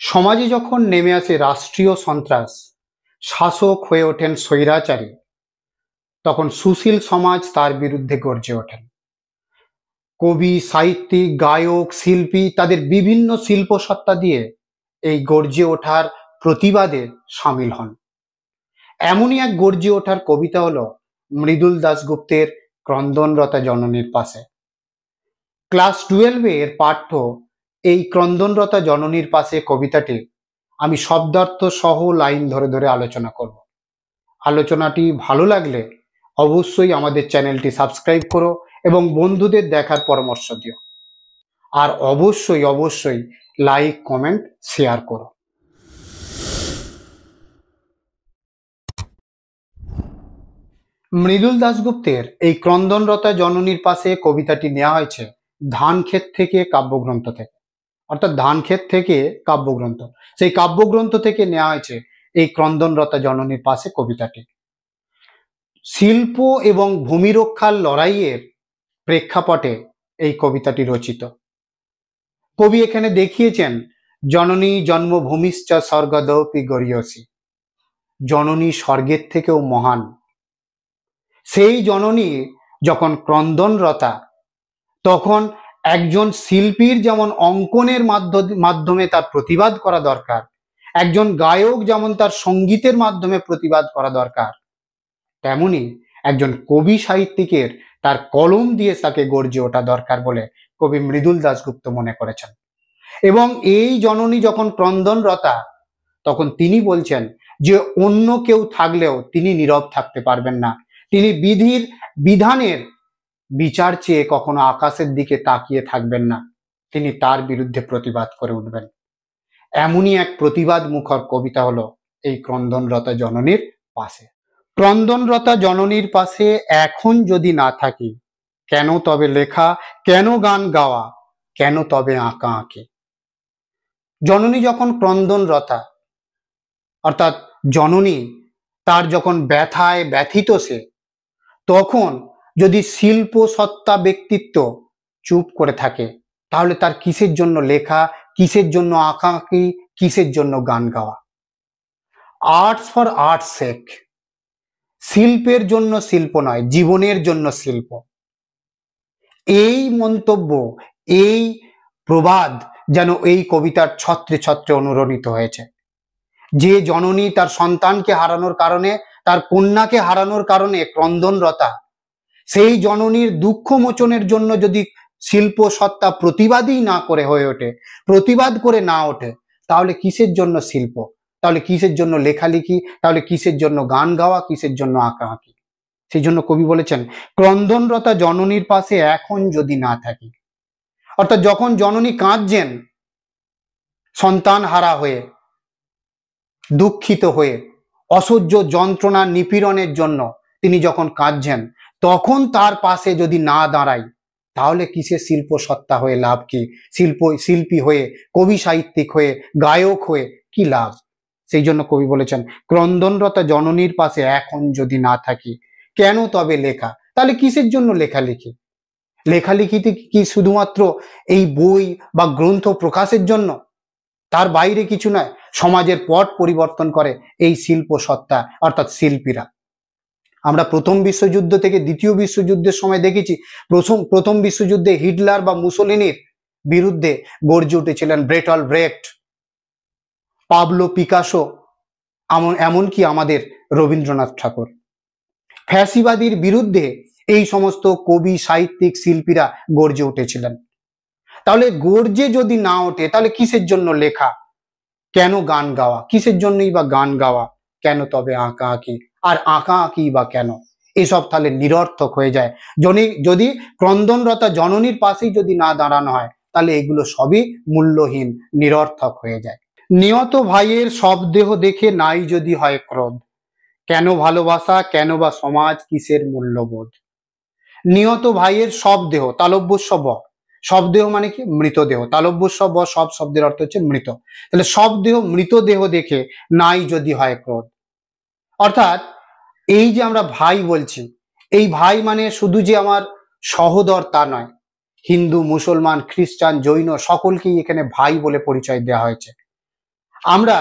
সমাজে যখন নেমে আসে রাষ্ট্রীয় সন্ত্রাস, শাসক হয়ে ওঠেন স্বৈরাচারী, তখন সুশীল সমাজ তার বিরুদ্ধে গর্জে ওঠেন। কবি, সাহিত্যিক, গায়ক, শিল্পী তাদের বিভিন্ন শিল্পসত্তা দিয়ে এই গর্জে ওঠার প্রতিবাদে সামিল হন। এমনই এক গর্জে ওঠার কবিতা হলো মৃদুল দাশগুপ্তের ক্রন্দনরতা জননীর পাশে। ক্লাস 12 এর পাঠ্য এই ক্রন্দনরতা জননীর পাশে কবিতাটি আমি শব্দার্থ সহ লাইন ধরে ধরে আলোচনা করব। আলোচনাটি ভালো লাগলে অবশ্যই আমাদের চ্যানেলটি সাবস্ক্রাইব করো এবং বন্ধুদের দেখার পরামর্শ দিও। আর অবশ্যই অবশ্যই লাইক, কমেন্ট, শেয়ার করো। মৃদুল দাশগুপ্তের এই ক্রন্দনরতা জননীর পাশে কবিতাটি নেওয়া হয়েছে ধানক্ষেত থেকে কাব্যগ্রন্থ থেকে, অর্থাৎ ধানক্ষেত থেকে কাব্যগ্রন্থ, সেই কাব্যগ্রন্থ থেকে নেওয়া হয়েছে এই ক্রন্দনরতা জননীর পাশে কবিতাটি। শিল্প এবং ভূমি রক্ষার লড়াইয়ের প্রেক্ষাপটে এই কবিতাটি রচিত। কবি এখানে দেখিয়েছেন জননী জন্মভূমিশ্চ স্বর্গদৌপি গরীয়সী, জননী স্বর্গের থেকেও মহান। সেই জননী যখন ক্রন্দনরতা, তখন একজন শিল্পীর যেমন অঙ্কনের মাধ্যমে তার প্রতিবাদ করা দরকার, একজন গায়ক যেমন তার সঙ্গীতের মাধ্যমে প্রতিবাদ করা দরকার, তেমনি একজন কবি সাহিত্যিকের তার কলম দিয়ে তাকে গর্জে ওঠা দরকার বলে কবি মৃদুল দাশগুপ্ত মনে করেছেন। এবং এই জননী যখন ক্রন্দনরতা, তখন তিনি বলছেন যে অন্য কেউ থাকলেও তিনি নীরব থাকতে পারবেন না। তিনি বিধানের বিচার চেয়ে কখনো আকাশের দিকে তাকিয়ে থাকবেন না, তিনি তার বিরুদ্ধে প্রতিবাদ করে উঠবেন। এমনই এক প্রতিবাদ মুখর কবিতা হলো এই ক্রন্দনরতা জননীর পাশে। ক্রন্দনরতা জননীর পাশে এখন যদি না থাকি, কেন তবে লেখা, কেন গান গাওয়া, কেন তবে আঁকা আঁকি। জননী যখন ক্রন্দনরতা, অর্থাৎ জননী তার যখন ব্যথায় ব্যথিত সে, তখন যদি শিল্প সত্তা ব্যক্তিত্ব চুপ করে থাকে, তাহলে তার কিসের জন্য লেখা, কিসের জন্য আঁকাআঁকি, কিসের জন্য গান গাওয়া। আর্টস ফর আর্টস সেক, শিল্পের জন্য শিল্প নয়, জীবনের জন্য শিল্প। এই মন্তব্য, এই প্রবাদ যেন এই কবিতার ছত্রে ছত্রে অনুরণিত হয়েছে। যে জননী তার সন্তানকে হারানোর কারণে, তার কন্যাকে হারানোর কারণে ক্রন্দনরতা, সেই জননীর দুঃখ মোচনের জন্য যদি শিল্প সত্তা প্রতিবাদই না করে হয়ে ওঠে, প্রতিবাদ করে না ওঠে, তাহলে কিসের জন্য শিল্প, তাহলে কিসের জন্য লেখালেখি, তাহলে কিসের জন্য গান গাওয়া, কিসের জন্য আঁকাআঁকি। সেই জন্য কবি বলেছেন ক্রন্দনরতা জননীর পাশে এখন যদি না থাকি, অর্থাৎ যখন জননী কাঁদছেন সন্তান হারা হয়ে, দুঃখিত হয়ে, অসহ্য যন্ত্রণা নিপীড়নের জন্য তিনি যখন কাঁদছেন, তখন তার পাশে যদি না দাঁড়াই, তাহলে কিসের শিল্প সত্তা হয়ে লাভ কি, শিল্পী হয়ে, কবি সাহিত্যিক হয়ে, গায়ক হয়ে কি লাভ। সেই জন্য কবি বলেছেন ক্রন্দনরতা জননীর পাশে এখন যদি না থাকি, কেন তবে লেখা। তাহলে কিসের জন্য লেখালেখি? লেখালেখিতে কি শুধুমাত্র এই বই বা গ্রন্থ প্রকাশের জন্য? তার বাইরে কিছু নয়। সমাজের পট পরিবর্তন করে এই শিল্প সত্তা, অর্থাৎ শিল্পীরা। আমরা প্রথম বিশ্বযুদ্ধ থেকে দ্বিতীয় বিশ্বযুদ্ধের সময় দেখেছি, প্রথম বিশ্বযুদ্ধে হিটলার বা মুসোলিনির বিরুদ্ধে গর্জে উঠেছিলেন ব্রেটল ব্রেক্ট, পাবলো পিকাসো, এমনকি আমাদের রবীন্দ্রনাথ ঠাকুর। ফ্যাসিবাদীর বিরুদ্ধে এই সমস্ত কবি, সাহিত্যিক, শিল্পীরা গর্জে উঠেছিলেন। তাহলে গর্জে যদি না ওঠে, তাহলে কিসের জন্য লেখা, কেন গান গাওয়া, কিসের জন্যই বা গান গাওয়া, কেন তবে আঁকাআঁকি, আর আঁকাআঁকি বা কেন, এসব তাহলে নিরর্থক হয়ে যায়। যদি ক্রন্দনরতা জননীর পাশেই যদি না দাঁড়ানো হয়, তাহলে এগুলো সবই মূল্যহীন, নিরর্থক হয়ে যায়। নিহত ভাইয়ের সব দেহ দেখে নাই যদি হয় ক্রোধ, কেন ভালোবাসা, কেন বা সমাজ, কিসের মূল্যবোধ। নিহত ভাইয়ের সব দেহ, তালব্যস্য ব, সব দেহ মানে কি, মৃতদেহ। তালব্যস্য ব, সব শব্দের অর্থ হচ্ছে মৃত। তাহলে সব দেহ, মৃতদেহ দেখে নাই যদি হয় ক্রোধ। অর্থাৎ এই যে আমরা ভাই বলছি, এই ভাই মানে শুধু যে আমার সহোদর তা নয়। হিন্দু, মুসলমান, খ্রিস্টান, জৈন সকলকেই এখানে ভাই বলে পরিচয় দেওয়া হয়েছে। আমরা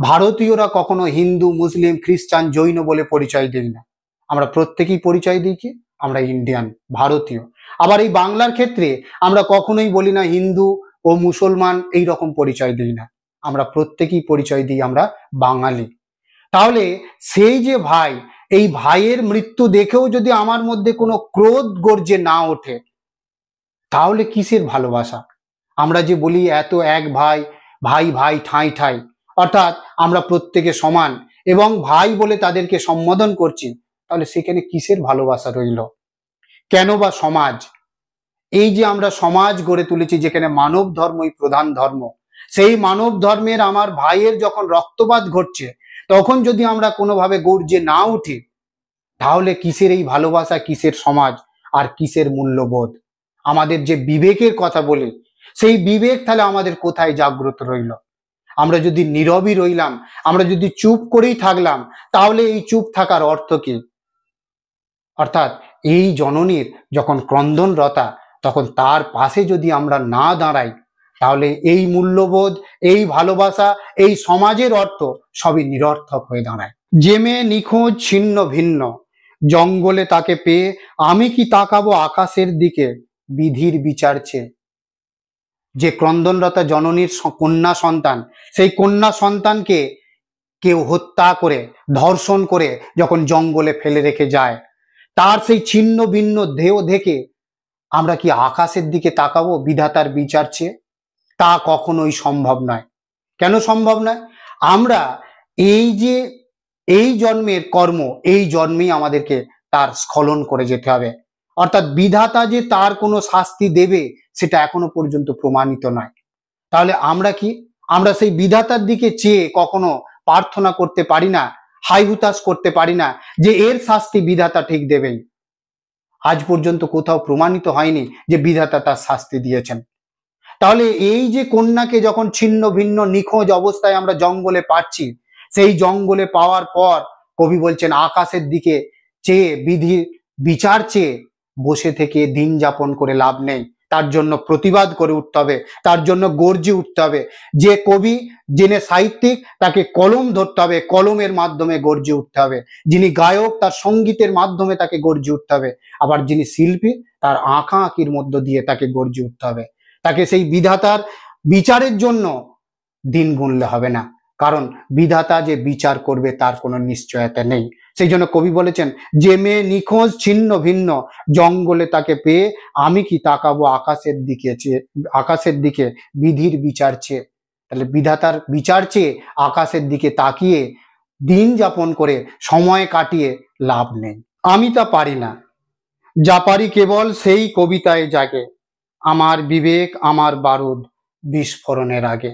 ভারতীয়রা কখনো হিন্দু, মুসলিম, খ্রিস্টান, জৈন বলে পরিচয় দিই না। আমরা প্রত্যেকেই পরিচয় দিই কি আমরা ইন্ডিয়ান, ভারতীয়। আবার এই বাংলার ক্ষেত্রে আমরা কখনোই বলি না হিন্দু ও মুসলমান, এই রকম পরিচয় দিই না। আমরা প্রত্যেকেই পরিচয় দিই আমরা বাঙালি। তাহলে সেই যে ভাই, এই ভাইয়ের মৃত্যু দেখেও যদি আমার মধ্যে কোনো ক্রোধ গর্জে না ওঠে, তাহলে কিসের ভালোবাসা? আমরা যে বলি এত এক ভাই, ভাই ভাই ঠাঁই ঠাঁই, অর্থাৎ আমরা প্রত্যেকে সমান এবং ভাই বলে তাদেরকে সম্বোধন করছি, তাহলে সেখানে কিসের ভালোবাসা রইল? কেন বা সমাজ? এই যে আমরা সমাজ গড়ে তুলেছি যেখানে মানব ধর্মই প্রধান ধর্ম, সেই মানব ধর্মের আমার ভাইয়ের যখন রক্তপাত ঘটছে, তখন যদি আমরা কোনোভাবে গর্জে না উঠি, তাহলে কিসের এই ভালোবাসা, কিসের সমাজ, আর কিসের মূল্যবোধ? আমাদের যে বিবেকের কথা বলি, সেই বিবেক তাহলে আমাদের কোথায় জাগ্রত রইল? আমরা যদি নীরবই রইলাম, আমরা যদি চুপ করেই থাকলাম, তাহলে এই চুপ থাকার অর্থ কি? অর্থাৎ এই জননীর যখন ক্রন্দনরতা, তখন তার পাশে যদি আমরা না দাঁড়াই, তাহলে এই মূল্যবোধ, এই ভালোবাসা, এই সমাজের অর্থ সবই নিরর্থক হয়ে দাঁড়ায়। যে মেয়ে নিখোঁজ ছিন্ন ভিন্ন, জঙ্গলে তাকে পেয়ে আমি কি তাকাবো আকাশের দিকে বিধির বিচার চেয়ে। যে ক্রন্দনরতা জননীর কন্যা সন্তান, সেই কন্যা সন্তানকে কেউ হত্যা করে, ধর্ষণ করে যখন জঙ্গলে ফেলে রেখে যায়, তার সেই ছিন্ন ভিন্ন দেহ দেখে আমরা কি আকাশের দিকে তাকাবো বিধাতার বিচার চেয়ে? তা কখনোই সম্ভব নয়। কেন সম্ভব নয়? আমরা এই যে এই জন্মের কর্ম, এই জন্মেই আমাদেরকে তার স্খলন করে যেতে হবে। অর্থাৎ বিধাতা যে তার কোনো শাস্তি দেবে, সেটা এখনো পর্যন্ত প্রমাণিত নয়। তাহলে আমরা কি, আমরা সেই বিধাতার দিকে চেয়ে কখনো প্রার্থনা করতে পারি না, হাই হুতাশ করতে পারি না যে এর শাস্তি বিধাতা ঠিক দেবেই? আজ পর্যন্ত কোথাও প্রমাণিত হয়নি যে বিধাতা তার শাস্তি দিয়েছেন। তাহলে এই যে কন্যাকে যখন ছিন্ন ভিন্ন নিখোঁজ অবস্থায় আমরা জঙ্গলে পাচ্ছি, সেই জঙ্গলে পাওয়ার পর কবি বলছেন আকাশের দিকে চেয়ে বিধির বিচার চেয়ে বসে থেকে দিন যাপন করে লাভ নেই, তার জন্য প্রতিবাদ করে উঠতে হবে, তার জন্য গর্জে উঠতে হবে। যে কবি, যিনি সাহিত্যিক, তাকে কলম ধরতে হবে, কলমের মাধ্যমে গর্জে উঠতে হবে। যিনি গায়ক, তার সঙ্গীতের মাধ্যমে তাকে গর্জে উঠতে হবে। আবার যিনি শিল্পী, তার আঁকা আঁকির মধ্য দিয়ে তাকে গর্জে উঠতে হবে। তাকে সেই বিধাতার বিচারের জন্য দিন গুনলে হবে না, কারণ বিধাতা যে বিচার করবে তার কোনো নিশ্চয়তা নেই। সেই জন্য কবি বলেছেন যে মেয়ে নিখোঁজ ছিন্ন ভিন্ন, জঙ্গলে তাকে পেয়ে আমি কি তাকাবো আকাশের দিকে চেয়ে, আকাশের দিকে বিধির বিচার চেয়ে। তাহলে বিধাতার বিচার চেয়ে আকাশের দিকে তাকিয়ে দিন যাপন করে সময় কাটিয়ে লাভ নেই। আমি তা পারি না, যা পারি কেবল সেই কবিতায় জাগে, আমার বিবেক আমার বারুদ বিস্ফোরণের আগে।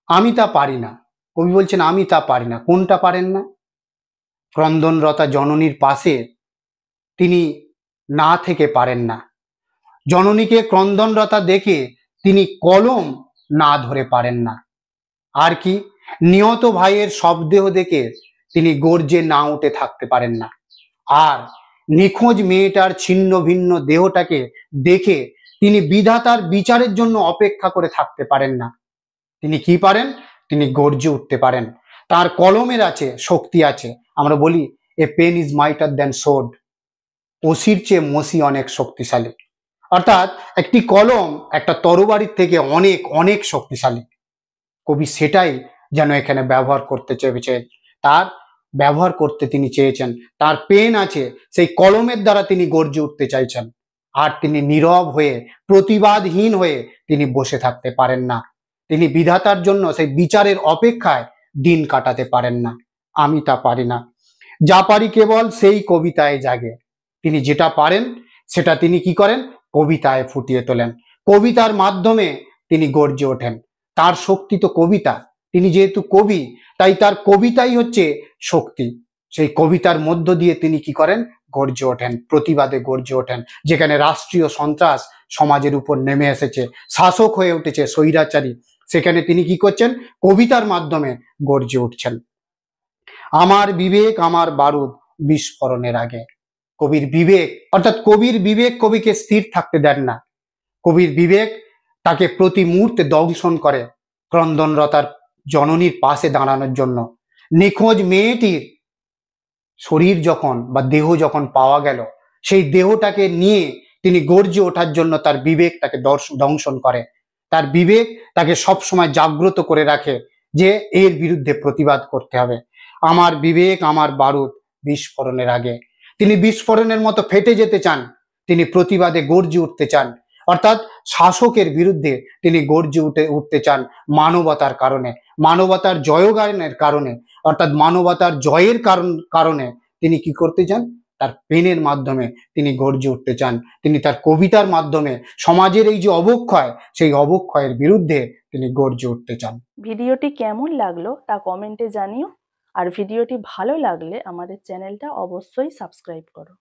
আমি তা পারি না, কবি বলছেন আমি তা পারি না। কোনটা পারেন না? ক্রন্দনরতা জননীর পাশে তিনি না থেকে পারেন না। জননীকে ক্রন্দনরতা দেখে তিনি কলম না ধরে পারেন না। আর কি, নিহত ভাইয়ের শবদেহ দেখে তিনি গর্জে না উঠে থাকতে পারেন না। আর নিখোঁজ মেয়েটার ছিন্ন ভিন্ন দেহটাকে দেখে তিনি বিধাতার বিচারের জন্য অপেক্ষা করে থাকতে পারেন না। তিনি কি পারেন? তিনি গর্জে উঠতে পারেন। তার কলমের আছে শক্তি আছে। আমরা বলি a pen is mightier than sword, ওসির চেয়ে মসি অনেক শক্তিশালী। অর্থাৎ একটি কলম একটা তরবারির থেকে অনেক অনেক শক্তিশালী। কবি সেটাই যেন এখানে ব্যবহার করতে চেয়েছেন, তার ব্যবহার করতে তিনি চেয়েছেন। তার পেন আছে, সেই কলমের দ্বারা তিনি গর্জে উঠতে চাইছেন। আর তিনি নীরব হয়ে, প্রতিবাদহীন হয়ে তিনি বসে থাকতে পারেন না। তিনি বিধাতার জন্য সেই বিচারের অপেক্ষায় দিন কাটাতে পারেন না। আমি তা পারি না, যা পারি কেবল সেই কবিতায় জাগে। তিনি যেটা পারেন সেটা তিনি কি করেন? কবিতায় ফুটিয়ে তোলেন। কবিতার মাধ্যমে তিনি গর্জে ওঠেন। তার শক্তি তো কবিতা। তিনি যেহেতু কবি, তাই তার কবিতাই হচ্ছে শক্তি। সেই কবিতার মধ্য দিয়ে তিনি কি করেন? গর্জে ওঠেন, প্রতিবাদে গর্জে ওঠেন। যেখানে রাষ্ট্রীয় সন্ত্রাস সমাজের উপর নেমে এসেছে, শাসক হয়ে উঠেছে স্বৈরাচারী, সেখানে তিনি কি করছেন? কবিতার মাধ্যমে গর্জে উঠছেন। আমার বিবেক আমার বারুদ বিস্ফোরণের আগে। কবির বিবেক, অর্থাৎ কবির বিবেক কবিকে স্থির থাকতে দেন না। কবির বিবেক তাকে প্রতি মুহূর্তে দংশন করে। ক্রন্দনরতার জননীর পাশে দাঁড়ানোর জন্য। নিখোঁজ মেয়েটির শরীর যখন বা দেহ যখন পাওয়া গেল, সেই দেহটাকে নিয়ে তিনি গর্জে ওঠার জন্য তার বিবেক তাকে দংশন করে। তার বিবেক তাকে সবসময় জাগ্রত করে রাখে যে এর বিরুদ্ধে প্রতিবাদ করতে হবে। আমার বিবেক আমার বারুদ বিস্ফোরণের আগে। তিনি বিস্ফোরণের মতো ফেটে যেতে চান, তিনি প্রতিবাদে গর্জে উঠতে চান, অর্থাৎ শাসকের বিরুদ্ধে তিনি গর্জে উঠতে চান মানবতার কারণে, মানবতার জয়গানের কারণে, অর্থাৎ মানবতার জয়ের কারণে তিনি কি করতে চান? তার পেনের মাধ্যমে তিনি গর্জে উঠতে চান। তিনি তার কবিতার মাধ্যমে সমাজের এই যে অবক্ষয়, সেই অবক্ষয়ের বিরুদ্ধে তিনি গর্জে উঠতে চান। ভিডিওটি কেমন লাগলো তা কমেন্টে জানিও, আর ভিডিওটি ভালো লাগলে আমাদের চ্যানেলটা অবশ্যই সাবস্ক্রাইব করো।